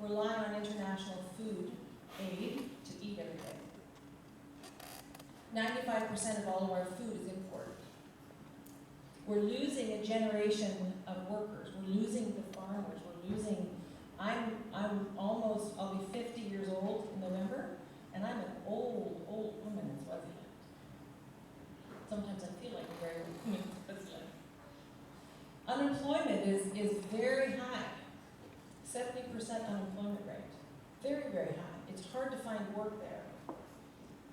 rely on international food aid to eat every day. 95% of all of our food is imported. We're losing a generation of workers. We're losing the farmers. We're losing, I'll be 50 years old in November, and I'm an old woman in Swaziland. Sometimes I feel like a very old woman in Swaziland. Unemployment is very high. 70% unemployment rate. Very, very high. It's hard to find work there.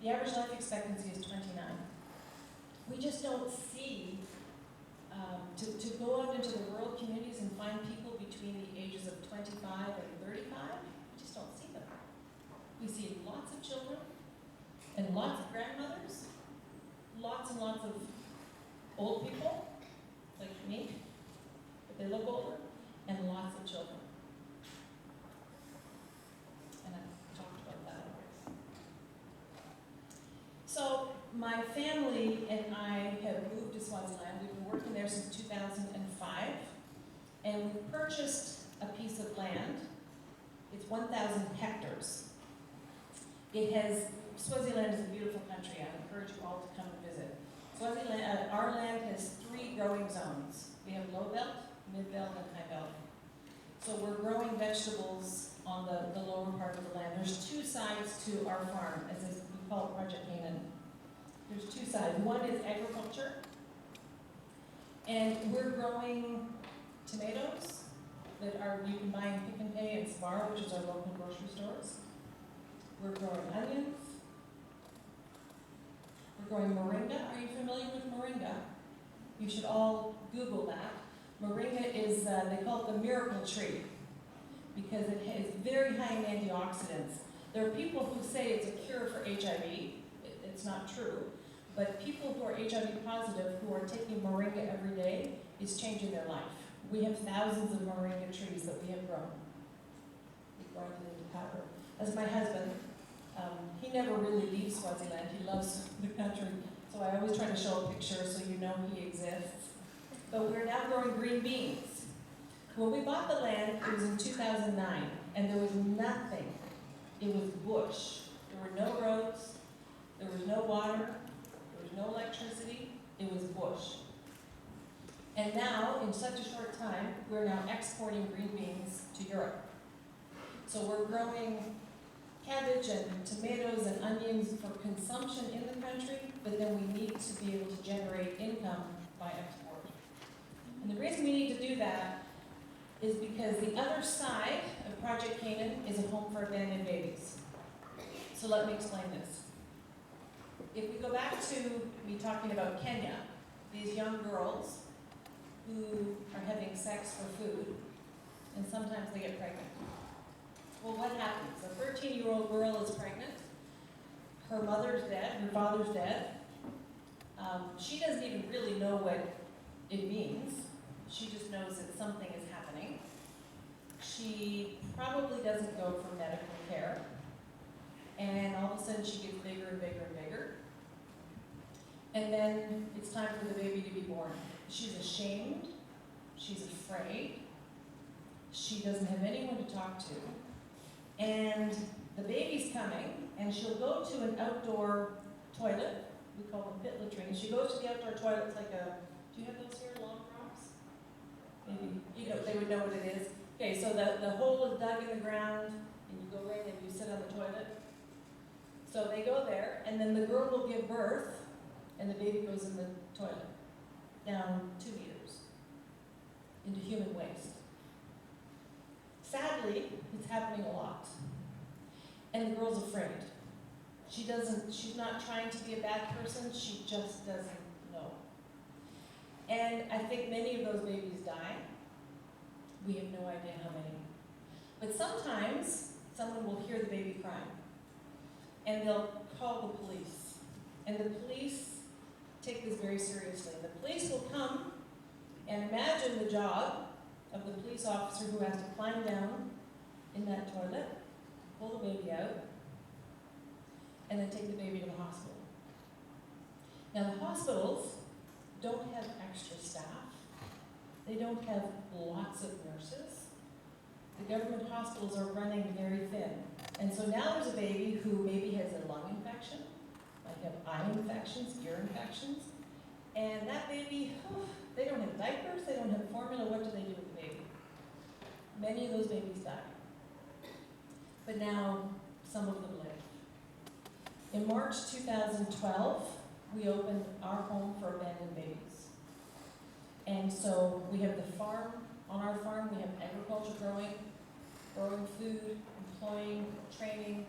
The average life expectancy is 29. We just don't see, to go out into the rural communities and find people between the ages of 25 and 35, we just don't see them. We see lots of children and lots of grandmothers, lots and lots of old people, like me, but they look older, and lots of children. And I've talked about that already. So my family and I have moved to Swaziland. We've been working there since 2005, and we purchased a piece of land. It's 1,000 hectares. Swaziland is a beautiful country. I encourage you all to come and visit. Swaziland, our land has 3 growing zones. We have low belt, mid belt, and high belt. So we're growing vegetables on the lower part of the land. There's 2 sides to our farm, we call it Project Janine. There's 2 sides. One is agriculture, and we're growing tomatoes that you can buy in Pick and Pay and Sbarro, which is our local grocery stores. We're growing onions. We're growing moringa. Are you familiar with moringa? You should all Google that. Moringa is, they call it the miracle tree because it is very high in antioxidants. There are people who say it's a cure for HIV. It's not true. But people who are HIV positive who are taking moringa every day, it's changing their life. We have thousands of moringa trees that we have grown. We've grown it into powder. As my husband, he never really leaves Swaziland. He loves the country. So I always try to show a picture so you know he exists. But we're now growing green beans. When we bought the land, it was in 2009, and there was nothing. It was bush. There were no roads. There was no water. There was no electricity. It was bush. And now, in such a short time, we're now exporting green beans to Europe. So we're growing cabbage and tomatoes and onions for consumption in the country, but then we need to be able to generate income by export. And the reason we need to do that is because the other side of Project Canaan is a home for abandoned babies. So let me explain this. If we go back to me talking about Kenya, these young girls who are having sex for food, and sometimes they get pregnant. Well, what happens? A 13-year-old girl is pregnant. Her mother's dead. Her father's dead. She doesn't even really know what it means. She just knows that something is happening. She probably doesn't go for medical care. And all of a sudden she gets bigger and bigger and bigger. And then it's time for the baby to be born. She's ashamed. She's afraid. She doesn't have anyone to talk to. And the baby's coming, and she'll go to an outdoor toilet. We call them pit latrines. She goes to the outdoor toilet. It's like do you have those here, long props? Maybe, they would know what it is. Okay, so the hole is dug in the ground, and you go in and you sit on the toilet. So they go there, and then the girl will give birth, and the baby goes in the toilet, down 2 meters, into human waste. Sadly, it's happening a lot. And the girl's afraid. She's not trying to be a bad person, she just doesn't know. And I think many of those babies die. We have no idea how many. But sometimes, someone will hear the baby crying. And they'll call the police. And the police take this very seriously. The police will come and imagine the job of the police officer who has to climb down in that toilet, pull the baby out, and then take the baby to the hospital. Now the hospitals don't have extra staff. They don't have lots of nurses. the government hospitals are running very thin. And so now there's a baby who maybe has a lung infection, might have eye infections, ear infections, and that baby, they don't have diapers, they don't have formula, what do they do with the baby? Many of those babies die. But now, some of them live. In March 2012, we opened our home for abandoned babies. And so we have the farm, on our farm we have agriculture growing food, employing, training,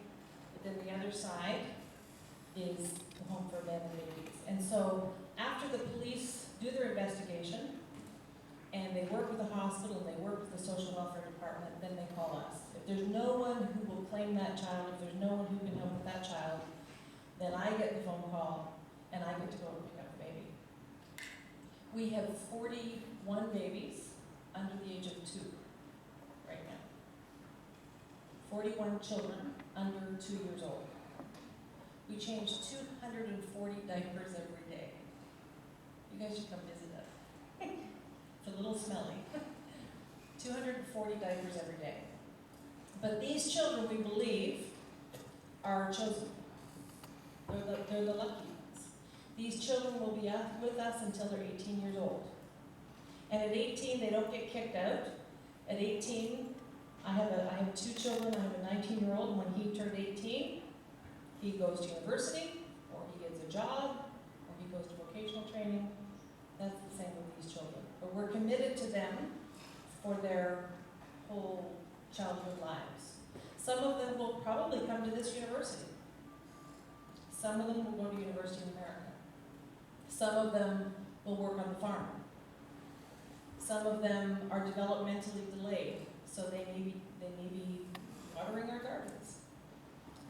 but then the other side is the home for abandoned babies. And so after the police do their investigation, and they work with the hospital, and they work with the social welfare department, then they call us. If there's no one who will claim that child, if there's no one who can help with that child, then I get the phone call, and I get to go and pick up the baby. We have 41 babies under the age of 2 right now. 41 children under 2 years old. We change 240 diapers every day. You guys should come visit us. It's a little smelly. 240 diapers every day. But these children, we believe, are chosen. They're the lucky ones. These children will be with us until they're 18 years old. And at 18, they don't get kicked out. At 18, I have 2 children. I have a 19-year-old, and when he turned 18, he goes to university, or he gets a job, or he goes to vocational training. That's the same with these children. But we're committed to them for their whole childhood lives. Some of them will probably come to this university. Some of them will go to university in America. Some of them will work on the farm. Some of them are developmentally delayed, so they may be watering our gardens.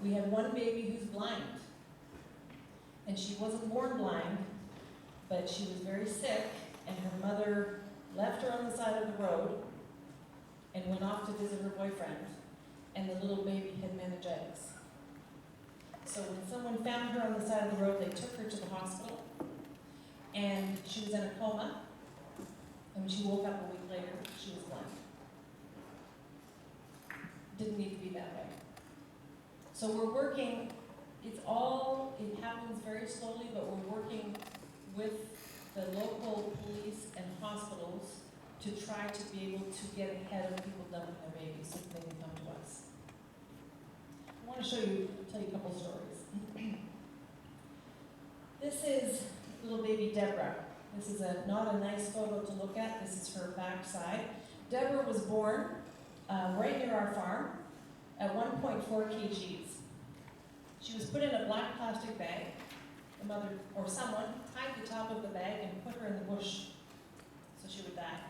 We have one baby who's blind, and she wasn't born blind, but she was very sick, and her mother left her on the side of the road and went off to visit her boyfriend, and the little baby had meningitis. So when someone found her on the side of the road, they took her to the hospital, and she was in a coma, and when she woke up a week later, she was blind. Didn't need to be that way. So we're working, it happens very slowly, but we're working with the local police and hospitals to try to be able to get ahead of people dumping their babies so they can come to us. I want to tell you a couple stories. This is little baby Deborah. This is not a nice photo to look at. This is her backside. Deborah was born right near our farm at 1.4 kgs. She was put in a black plastic bag. The mother or someone tied the top of the bag and put her in the bush so she would die.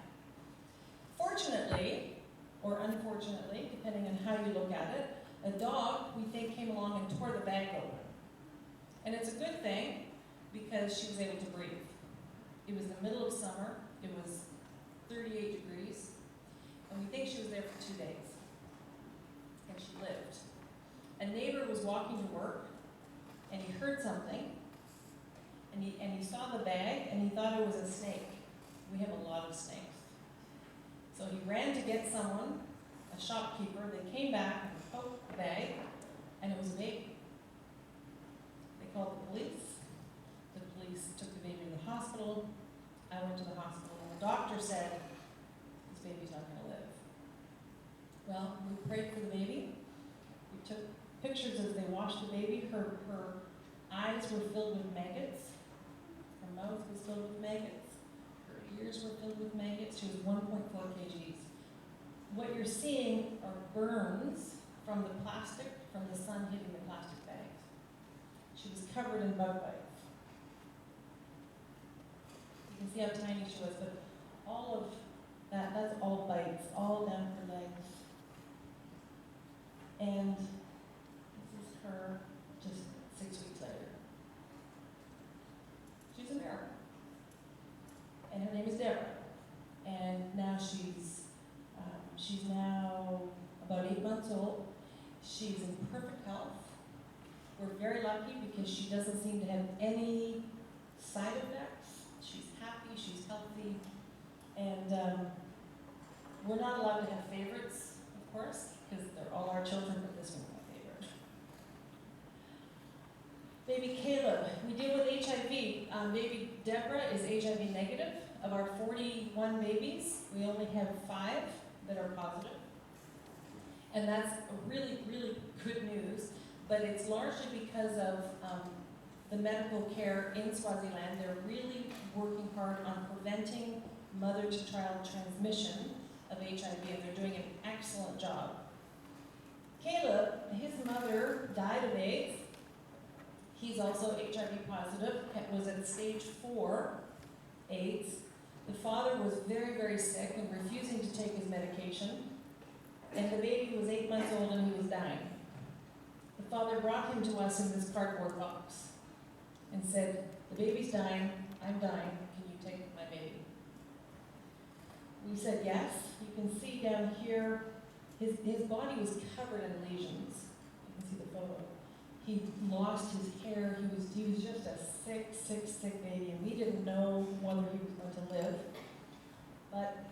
Fortunately, or unfortunately, depending on how you look at it, a dog, we think, came along and tore the bag open. And it's a good thing because she was able to breathe. It was the middle of summer. It was 38 degrees. And we think she was there for 2 days. And she lived. A neighbor was walking to work, and he heard something, and he saw the bag, and he thought it was a snake. We have a lot of snakes. So he ran to get someone, a shopkeeper. They came back and poked the bag, and it was a baby. They called the police. The police took the baby to the hospital. I went to the hospital, and the doctor said, this baby's not going to live. Well, we prayed for the baby. We took pictures as they washed the baby. Her eyes were filled with maggots. Her mouth was filled with maggots. Her ears were filled with maggots. She was 1.4 kgs. What you're seeing are burns from the plastic, from the sun hitting the plastic bags. She was covered in bug bites. You can see how tiny she was, but all of that's all bites, all down her legs. And this is her just 6 weeks later. She's a miracle. And her name is Deborah. And now she's now about 8 months old. She's in perfect health. We're very lucky because she doesn't seem to have any side effects. She's happy, she's healthy, and we're not allowed to have favorites, Baby Caleb, we deal with HIV. Baby Deborah is HIV negative. Of our 41 babies, we only have 5 that are positive. And that's really, really good news, but it's largely because of the medical care in Swaziland. They're really working hard on preventing mother-to-child transmission of HIV, and they're doing an excellent job. Caleb, his mother died of AIDS. He's also HIV positive, was at stage 4 AIDS. The father was very, very sick and refusing to take his medication. And the baby was 8 months old and he was dying. The father brought him to us in this cardboard box and said, "The baby's dying, I'm dying, can you take my baby?" We said yes. You can see down here, his body was covered in lesions. You can see the photo. He lost his hair, he was just a sick baby, and we didn't know whether he was going to live. But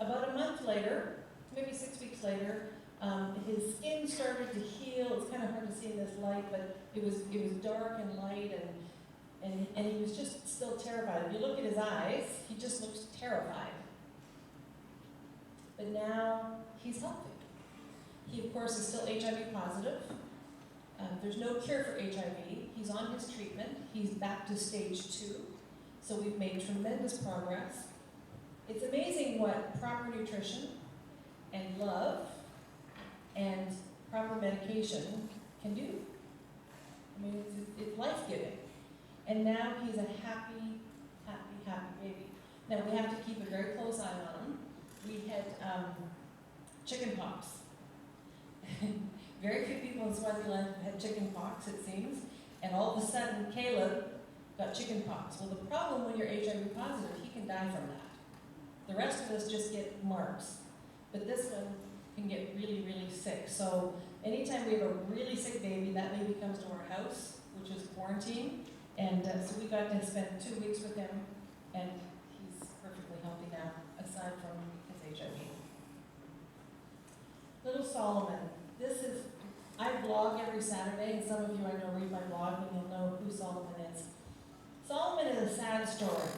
about a month later, maybe 6 weeks later, his skin started to heal. It's kind of hard to see in this light, but it was dark and light, and he was just still terrified. If you look at his eyes, he just looks terrified. But now he's healthy. He, of course, is still HIV positive. There's no cure for HIV. He's on his treatment. He's back to stage 2. So we've made tremendous progress. It's amazing what proper nutrition and love and proper medication can do. I mean, it's life-giving. And now he's a happy baby. Now we have to keep a very close eye on him. We had chicken pox. Very few people in Swaziland had chicken pox, it seems, and all of a sudden Caleb got chicken pox. Well, the problem when you're HIV positive, he can die from that. The rest of us just get marks, but this one can get really, really sick. So anytime we have a really sick baby, that baby comes to our house, which is quarantine, and so we got to spend 2 weeks with him, and he's perfectly healthy now, aside from his HIV. Little Solomon. I blog every Saturday, and some of you I know read my blog, and you'll know who Solomon is. Solomon is a sad story.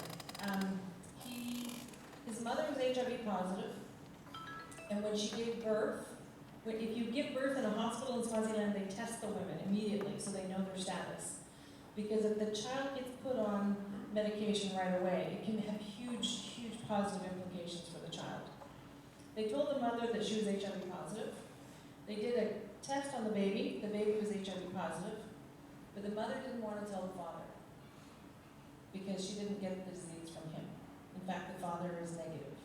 His mother was HIV positive, and when she gave birth, if you give birth in a hospital in Swaziland, they test the women immediately so they know their status. Because if the child gets put on medication right away, it can have huge positive implications for the child. They told the mother that she was HIV positive. They did a test on the baby was HIV positive, but the mother didn't want to tell the father because she didn't get the disease from him. In fact, the father is negative.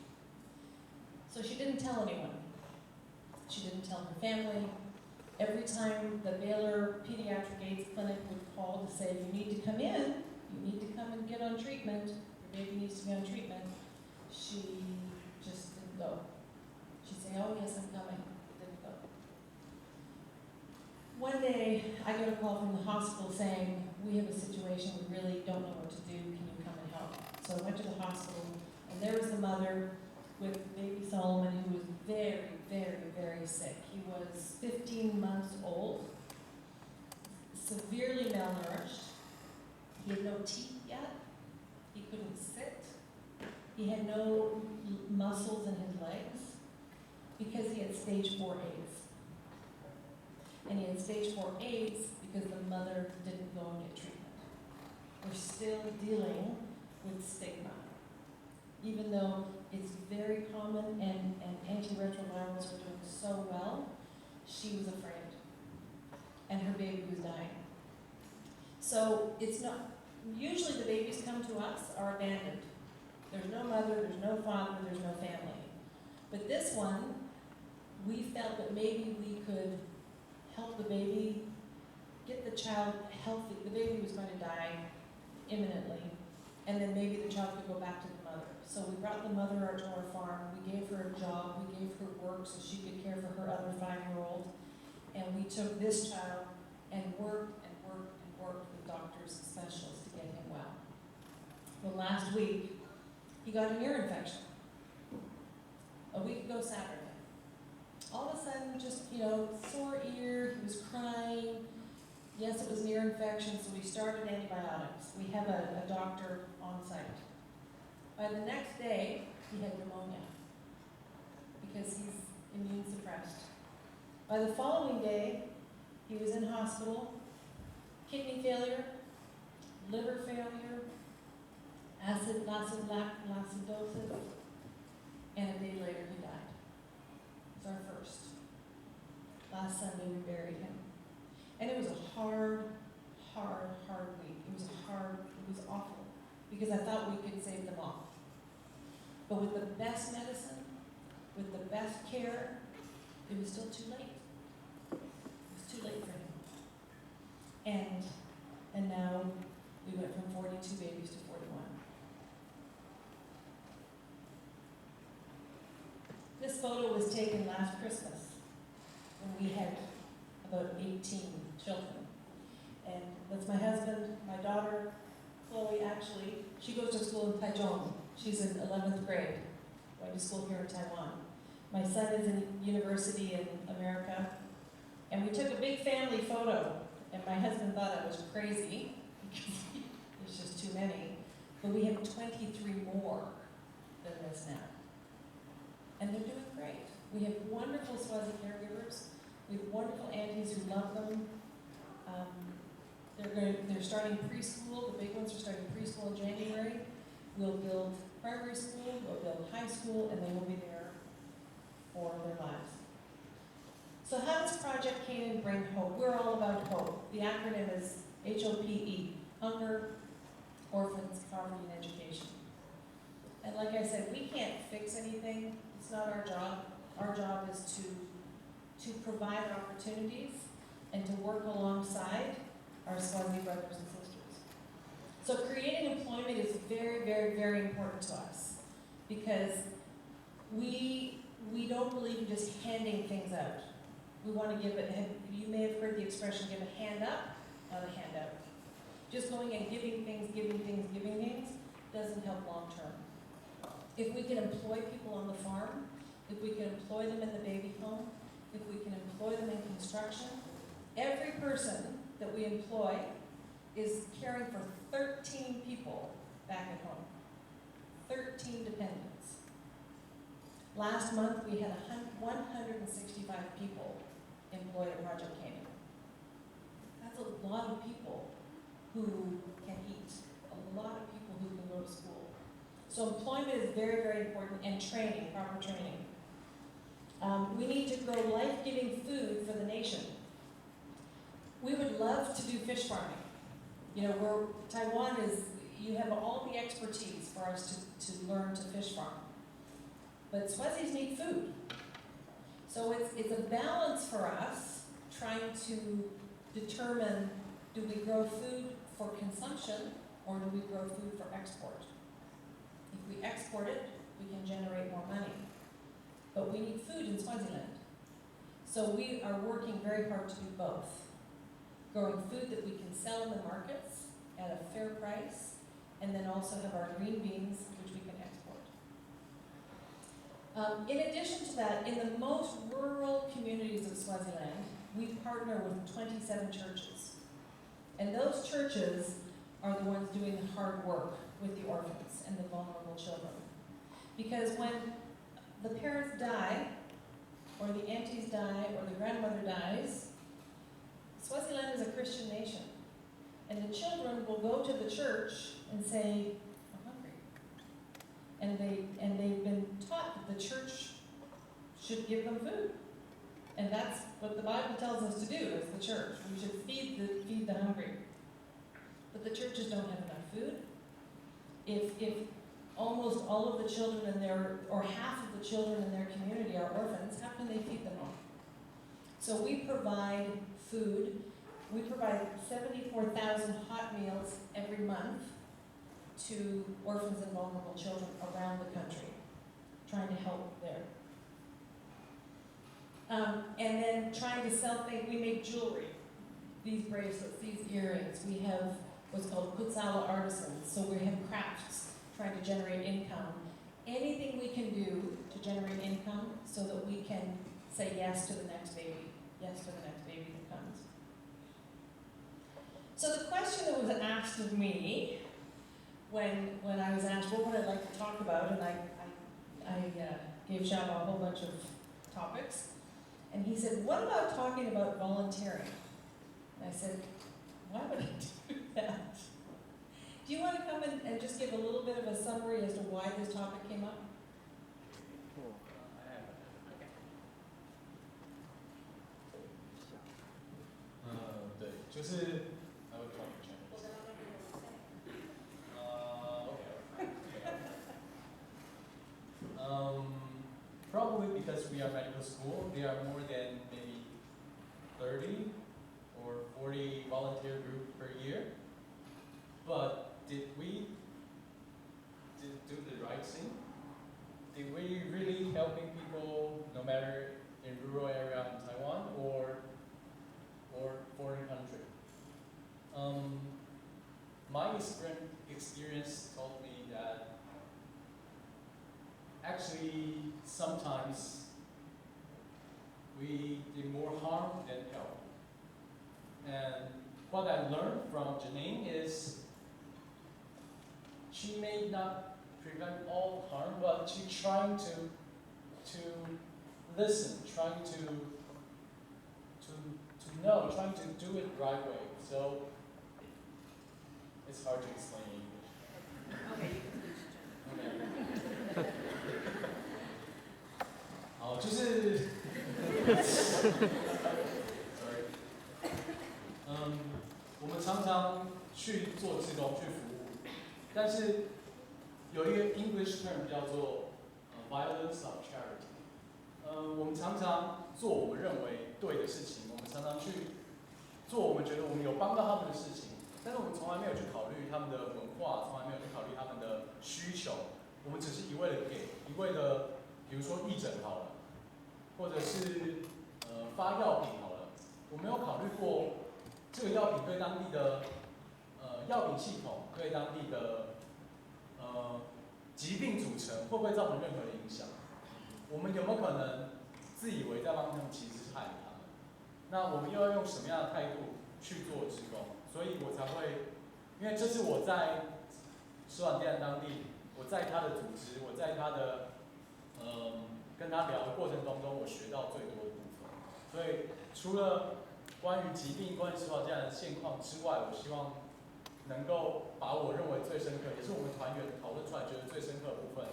So she didn't tell anyone. She didn't tell her family. Every time the Baylor Pediatric AIDS Clinic would call to say, "You need to come in, you need to come and get on treatment, your baby needs to be on treatment," she just didn't go. She'd say, "Oh yes, I'm coming." Didn't go. One day, I got a call from the hospital saying, "We have a situation, we really don't know what to do, can you come and help?" So I went to the hospital, and there was the mother with baby Solomon, who was very sick. He was 15 months old, severely malnourished. He had no teeth yet. He couldn't sit. He had no muscles in his legs because he had stage 4 AIDS. And he had stage 4 AIDS because the mother didn't go and get treatment. We're still dealing with stigma. Even though it's very common and antiretrovirals are doing so well, she was afraid. And her baby was dying. So it's not, usually the babies come to us are abandoned. There's no mother, there's no father, there's no family. But this one, we felt that maybe we could help the baby, get the child healthy. The baby was going to die imminently, and then maybe the child could go back to the mother. So we brought the mother out to our farm, we gave her a job, we gave her work so she could care for her other 5-year-old, and we took this child and worked with doctors and specialists to get him well. Well, last week, he got an ear infection. A week ago Saturday. all of a sudden, just, sore ear, he was crying. Yes, it was an ear infection, so we started antibiotics. We have a doctor on site. By the next day, he had pneumonia because he's immune suppressed. By the following day, he was in hospital, kidney failure, liver failure, acidosis, and a day later he died. It was our first. Last Sunday we buried him. And it was a hard week. It was awful, because I thought we could save them all. But with the best medicine, with the best care, it was still too late. It was too late for him. And now we went from 42 babies to 41. This photo was taken last Christmas when we had about 18 children. And that's my husband, my daughter, Chloe, actually, she goes to school in Taichung. She's in 11th grade, going to school here in Taiwan. My son is in university in America. And we took a big family photo, and my husband thought I was crazy, because there's just too many. But we have 23 more than this now. And they're doing great. We have wonderful Swazi caregivers. We have wonderful aunties who love them. They're starting preschool. The big ones are starting preschool in January. We'll build primary school, we'll build high school, and they will be there for their lives. So how does Project Canaan bring hope? We're all about hope. The acronym is HOPE, Hunger, Orphans, Poverty, and Education. And like I said, we can't fix anything. It's not our job. Our job is to provide opportunities and to work alongside our Swazi brothers and sisters. So creating employment is very, very, very important to us, because we don't believe in just handing things out. We want to give it, you may have heard the expression, give a hand up, not a handout. Just going and giving things doesn't help long term. If we can employ people on the farm, if we can employ them in the baby home, if we can employ them in construction, every person that we employ is caring for 13 people back at home. 13 dependents. Last month we had 165 people employed at Project Canaan. That's a lot of people who can eat, a lot of people who can go to school. So employment is very, very important, and training, proper training. We need to grow life-giving food for the nation. We would love to do fish farming. Taiwan is, you have all the expertise for us to learn to fish farm. But Swazis need food. So it's a balance for us trying to determine, do we grow food for consumption or do we grow food for export? If we export it, we can generate more money. But we need food in Swaziland. So we are working very hard to do both. Growing food that we can sell in the markets at a fair price, and then also have our green beans, which we can export. In addition to that, in the most rural communities of Swaziland, we partner with 27 churches. And those churches are the ones doing the hard work with the orphans and the vulnerable children. Because when the parents die, or the aunties die, or the grandmother dies, Swaziland is a Christian nation. And the children will go to the church and say, I'm hungry. And they've been taught that the church should give them food. And that's what the Bible tells us to do as the church. We should feed the hungry. But the churches don't have enough food. If almost all of the children or half of the children in their community are orphans, how can they feed them all? So we provide food. We provide 74,000 hot meals every month to orphans and vulnerable children around the country, trying to help there. And then trying to sell things. We make jewelry, these bracelets, these earrings. We have what's called Kutsala artisans, so we have crafts trying to generate income. Anything we can do to generate income so that we can say yes to the next baby, yes to the next baby that comes. So the question that was asked of me when I was asked what would I like to talk about, and I gave Shaba a whole bunch of topics, and he said, what about talking about volunteering? And I said, why would I do that? Do you want to come in and just give a little bit of a summary as to why this topic came up? Probably because we are medical school, there are more than maybe 30 or 40 volunteer groups per year. But did we do the right thing? Did we really helping people, no matter in rural area in Taiwan or foreign country? My experience told me that actually sometimes we did more harm than help. And what I learned from Janine is she may not prevent all harm, but she's trying to listen, trying to know, trying to do it right way. So it's hard to explain in English. Okay, Okay. 好，就是，sorry，我们常常去做志工去服务，但是有一个 English term 叫做violence of charity。我们常常做我们认为对的事情，我们常常去做我们觉得我们有帮到他们的事情，但是我们从来没有去考虑他们的文化，从来没有去考虑他们的需求，我们只是一味的给，一味的，比如说义诊好了，或者是发药品好了，我没有考虑过这个药品对当地的药品系统，对当地的疾病组成会不会造成任何的影响？我们有没有可能自以为在帮他们，其实是害了他们？那我们又要用什么样的态度去做志工？所以我才会，因为这是我在施瓦蒂安当地，我在他的组织，我在他的跟他聊的过程当中，我学到最多的部分。所以除了关于疾病、关于施瓦蒂安的现况之外，我希望能够把我认为最深刻，也是我们团员讨论出来觉得最深刻的部分，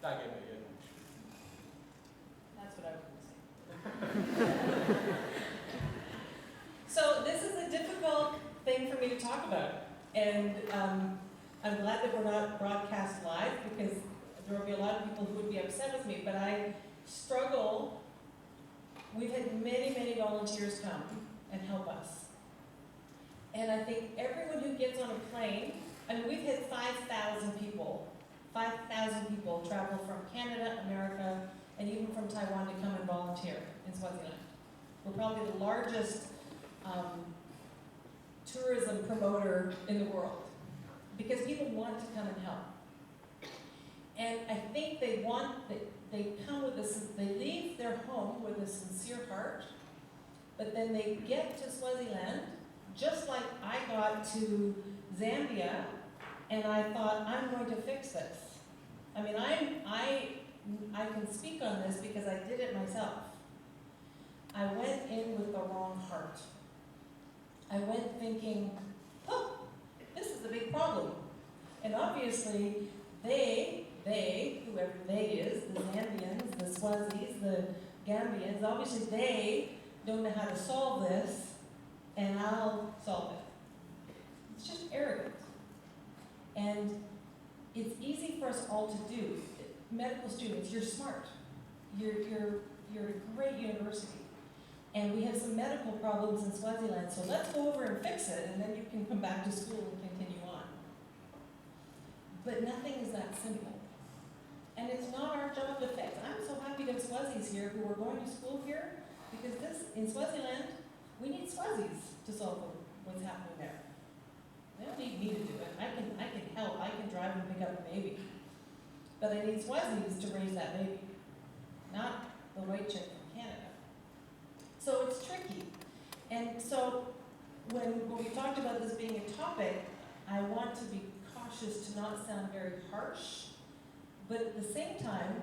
带给每一位同学。That's what I was going to say. So this is a difficult thing for me to talk about, and I'm glad that we're not broadcast live because there will be a lot of people who would be upset with me. But I struggle. We've had many volunteers come and help us, and I think everyone who gets on a plane. I mean, we've had 5,000 people. 5,000 people travel from Canada, America, and even from Taiwan to come and volunteer in Swaziland. We're probably the largest tourism promoter in the world because people want to come and help. And I think they come with this, they leave their home with a sincere heart, but then they get to Swaziland, just like I got to Zambia, and I thought, I'm going to fix this. I mean, I can speak on this because I did it myself. I went in with the wrong heart. I went thinking, oh, this is a big problem. And obviously, they, whoever they is, the Zambians, the Swazis, the Gambians, obviously they don't know how to solve this, and I'll solve it. It's just arrogant. And it's easy for us all to do. Medical students, you're smart. You're at a great university. And we have some medical problems in Swaziland, so let's go over and fix it, and then you can come back to school and continue on. But nothing is that simple. And it's not our job to fix. I'm so happy to have Swazis here who are going to school here, because in Swaziland, we need Swazis to solve what's happening there. They don't need me to do it. I can help. I can drive and pick up a baby. But I need Swazis to raise that baby, not the white chick from Canada. And so when we talked about this being a topic, I want to be cautious to not sound very harsh, but at the same time,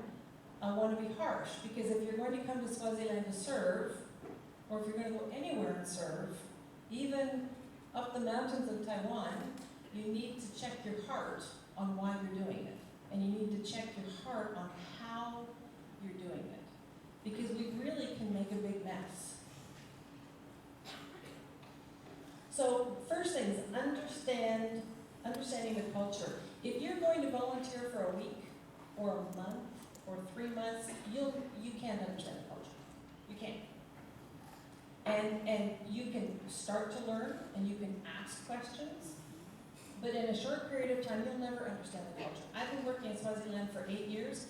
I want to be harsh, because if you're going to come to Swaziland to serve, or if you're going to go anywhere and serve, even up the mountains of Taiwan, you need to check your heart on why you're doing it. And you need to check your heart on how you're doing it. Because we really can make a big mess. So first thing is understanding the culture. If you're going to volunteer for a week, or a month, or 3 months, you can't understand the culture. You can't. And you can start to learn, and you can ask questions, but in a short period of time, you'll never understand the culture. I've been working in Swaziland for 8 years,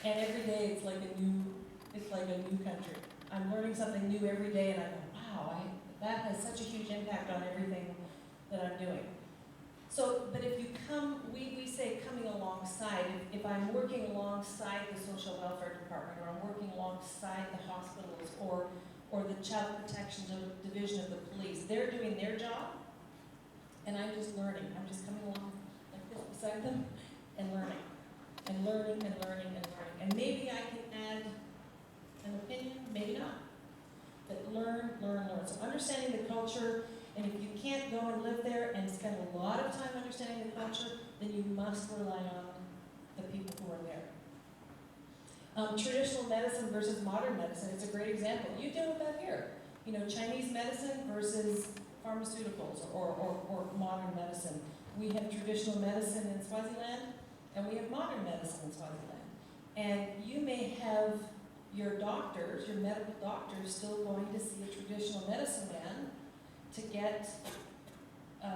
and every day it's like a new country. I'm learning something new every day, and I go, wow, that has such a huge impact on everything that I'm doing. So, but if you come, we say coming alongside. If I'm working alongside the social welfare department, or I'm working alongside the hospitals, or the child protection division of the police, they're doing their job, and I'm just learning. I'm just coming along like this beside them, and learning, and learning, and learning, and learning. And maybe I can add an opinion, maybe not. But learn, learn, learn. So understanding the culture, and if you can't go and live there and spend a lot of time understanding the culture, then you must rely on the people who are there. Traditional medicine versus modern medicine, it's a great example. You deal with that here. You know, Chinese medicine versus pharmaceuticals or modern medicine. We have traditional medicine in Swaziland, and we have modern medicine in Swaziland. And you may have your doctors, your medical doctors, still going to see a traditional medicine man to get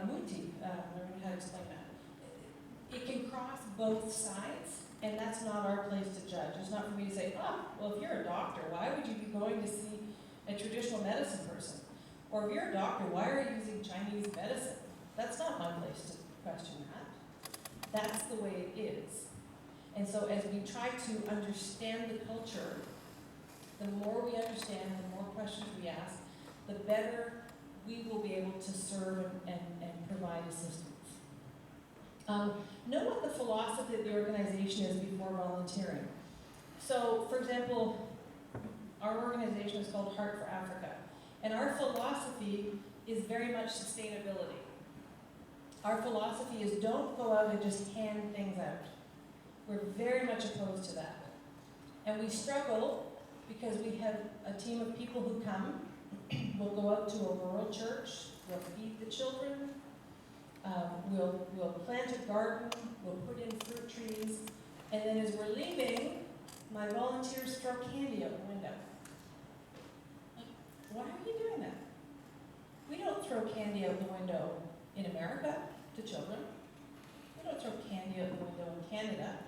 muti. I don't know how to explain that. It can cross both sides, and that's not our place to judge. It's not for me to say, well, if you're a doctor, why would you be going to see a traditional medicine person? Or if you're a doctor, why are you using Chinese medicine? That's not my place to question that. That's the way it is. And so as we try to understand the culture, the more we understand, the more questions we ask, the better we will be able to serve and provide assistance. Know what the philosophy of the organization is before volunteering. So, for example, our organization is called Heart for Africa, and our philosophy is very much sustainability. Our philosophy is don't go out and just hand things out. We're very much opposed to that. And we struggle because we have a team of people who come. We'll go out to a rural church, we'll feed the children, we'll plant a garden, we'll put in fruit trees, and then as we're leaving, my volunteers throw candy out the window. Like, why are you doing that? We don't throw candy out the window in America to children. We don't throw candy out the window in Canada.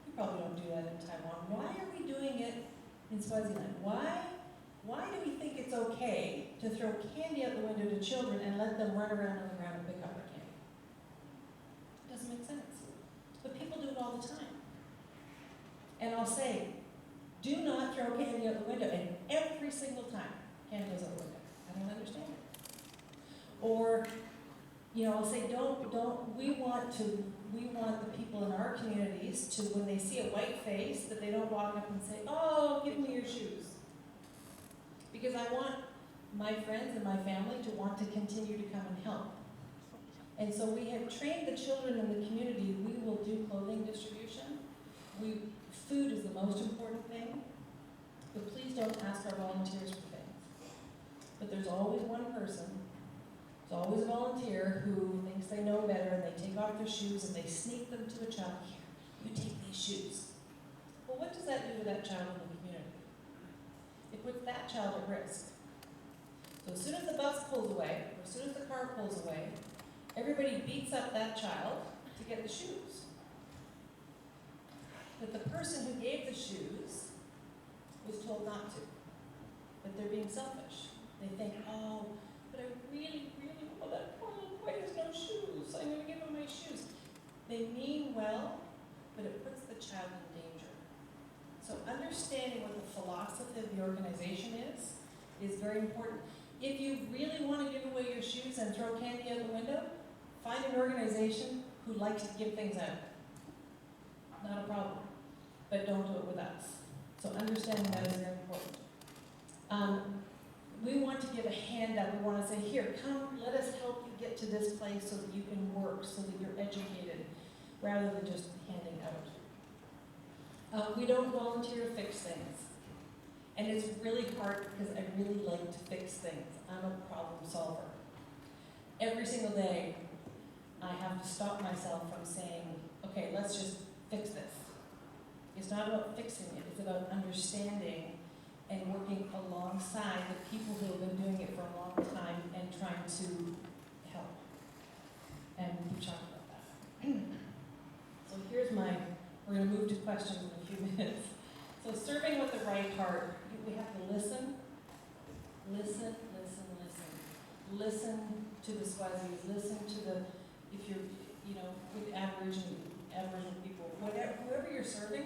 We probably don't do that in Taiwan. Why are we doing it in Swaziland? Why do we think it's okay to throw candy out the window to children and let them run around on the ground and pick up our candy? It doesn't make sense. But people do it all the time. And I'll say, do not throw candy out the window, and every single time candy goes out the window. I don't understand it. Or, you know, I'll say, we want the people in our communities to, when they see a white face, that they don't walk up and say, oh, give me your shoes. Because I want my friends and my family to want to continue to come and help. And so we have trained the children in the community. We will do clothing distribution. Food is the most important thing. But please don't ask our volunteers for things. But there's always one person, there's always a volunteer who thinks they know better, and they take off their shoes and they sneak them to a child. Here, you take these shoes. Well, what does that do to that child in the community? It puts that child at risk. So as soon as the bus pulls away, or as soon as the car pulls away, everybody beats up that child to get the shoes. But the person who gave the shoes was told not to. But they're being selfish. They think, oh, but I really, really, that poor little boy has no shoes. I'm going to give him my shoes. They mean well, but it puts the child in danger. So understanding what the philosophy of the organization is very important. If you really want to give away your shoes and throw candy out the window, find an organization who likes to give things out. Not a problem. But don't do it with us. So understanding that is very important. We want to give a hand up. We want to say, here, come, let us help you get to this place so that you can work, so that you're educated, rather than just handing out. We don't volunteer to fix things. And it's really hard because I really like to fix things. I'm a problem solver. Every single day, I have to stop myself from saying, okay, let's just fix this. It's not about fixing it, it's about understanding and working alongside the people who have been doing it for a long time and trying to help. And we've talked about that. So here's we're going to move to questions in a few minutes. So serving with the right heart, we have to listen. Listen, listen, listen. Listen to the Swazis, listen to if you're, with Aboriginal people, whoever you're serving,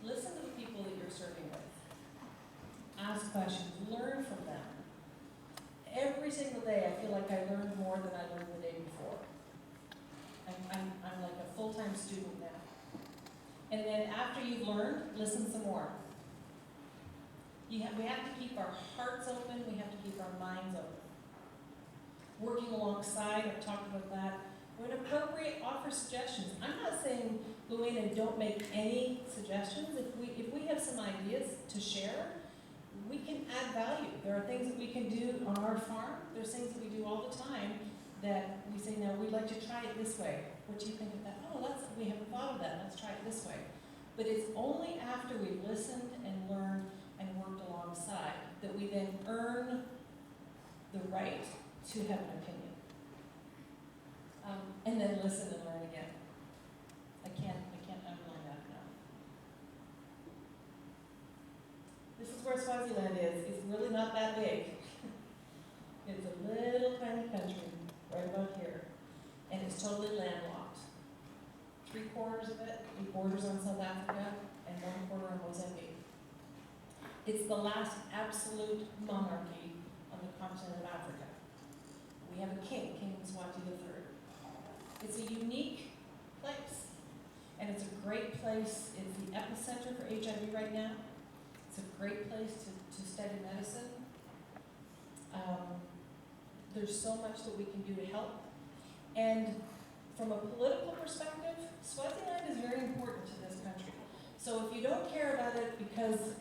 listen to the people that you're serving with. Ask questions, learn from them. Every single day I feel like I learned more than I learned the day before. I'm like a full-time student now. And then after you've learned, listen some more. We have to keep our hearts open, we have to keep our minds open. Working alongside, I've talked about that. When appropriate, offer suggestions. I'm not saying go in and don't make any suggestions. If we have some ideas to share, we can add value. There are things that we can do on our farm. There's things that we do all the time that we say, now we'd like to try it this way. What do you think of that? Oh, we haven't thought of that. Let's try it this way. But it's only after we've listened and learned and worked alongside that we then earn the right to have an opinion. And then listen and learn again. I can't underline that enough. This is where Swaziland is. It's really not that big. It's a little tiny country right about here. And it's totally landlocked. 3/4 of it borders on South Africa and 1/4 on Mozambique. It's the last absolute monarchy on the continent of Africa. We have a king, King Mswati III. It's a unique place, and it's a great place. It's the epicenter for HIV right now. It's a great place to study medicine. There's so much that we can do to help. And from a political perspective, Swaziland is very important to this country. So if you don't care about it because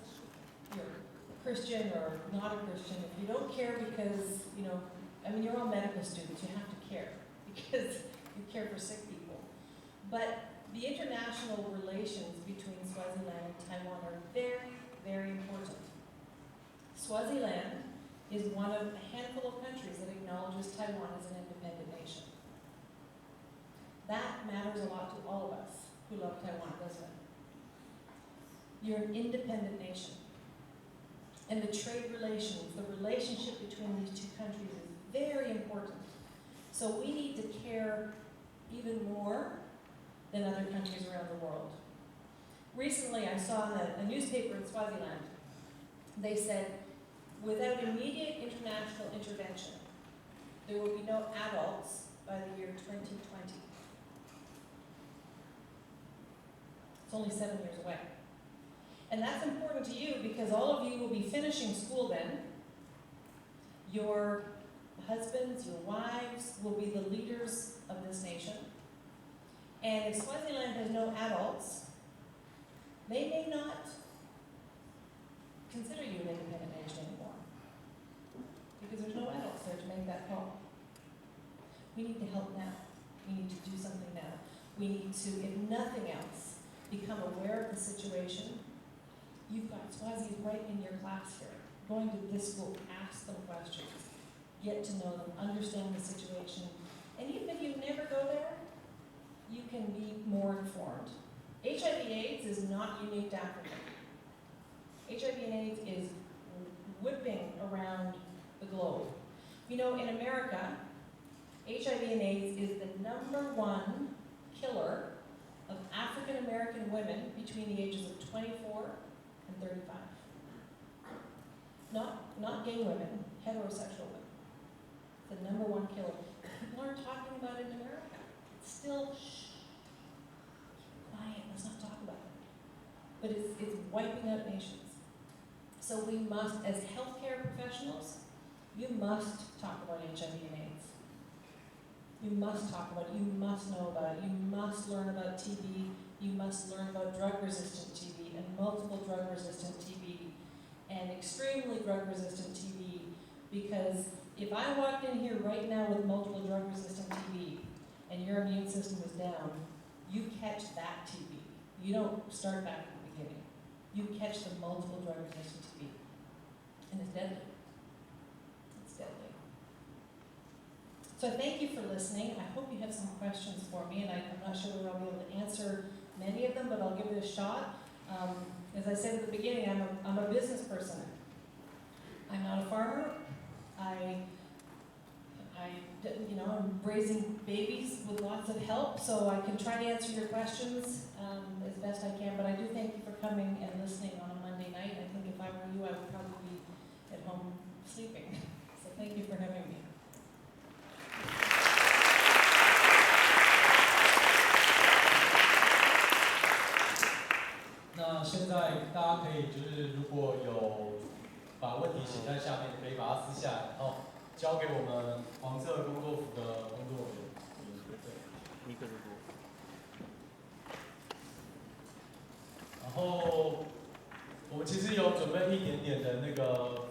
you're Christian or not a Christian, if you don't care because, you're all medical students, you have to care because you care for sick people. But the international relations between Swaziland and Taiwan are very, very important. Swaziland is one of a handful of countries that acknowledges Taiwan as an independent nation. That matters a lot to all of us who love Taiwan, doesn't it? You're an independent nation. And the trade relations, the relationship between these two countries is very important. So we need to care even more than other countries around the world. Recently, I saw in a newspaper in Swaziland, they said, without immediate international intervention, there will be no adults by the year 2020. It's only 7 years away. And that's important to you because all of you will be finishing school then. Your husbands, your wives will be the leaders of this nation. And if Swaziland has no adults, they may not consider you an independent nation anymore. Because there's no adults there to make that call. We need to help now. We need to do something now. We need to, if nothing else, become aware of the situation. You've got Swazis right in your class here. Going to this school, ask them questions. Get to know them, understand the situation. And even if you never go there, you can be more informed. HIV/AIDS is not unique to Africa. HIV and AIDS is whipping around the globe. In America, HIV and AIDS is the #1 killer of African American women between the ages of 24 and 35. Not gay women, heterosexual women. The #1 killer. People aren't talking about it in America. It's still, shh, keep quiet, let's not talk about it. But it's wiping out nations. So we must, as healthcare professionals, you must talk about HIV and AIDS. You must talk about it, you must know about it, you must learn about TB, you must learn about drug-resistant TB and multiple drug-resistant TB and extremely drug-resistant TB, because if I walked in here right now with multiple drug-resistant TB and your immune system is down, you catch that TB. You don't start back at the beginning. You catch the multiple drug-resistant TB, and it's deadly. It's deadly. So thank you for listening. I hope you have some questions for me, and I'm not sure whether I'll be able to answer many of them, but I'll give it a shot. As I said at the beginning, I'm a business person. I'm not a farmer. I'm raising babies with lots of help, so I can try to answer your questions as best I can. But I do thank you for coming and listening on a Monday night. I think if I were you, I would probably be at home sleeping. So thank you for having me. 那现在大家可以就是如果有把问题写在下面，可以把它撕下来，然后交给我们黄色工作服的工作人员。对。然后我们其实有准备一点点的那个。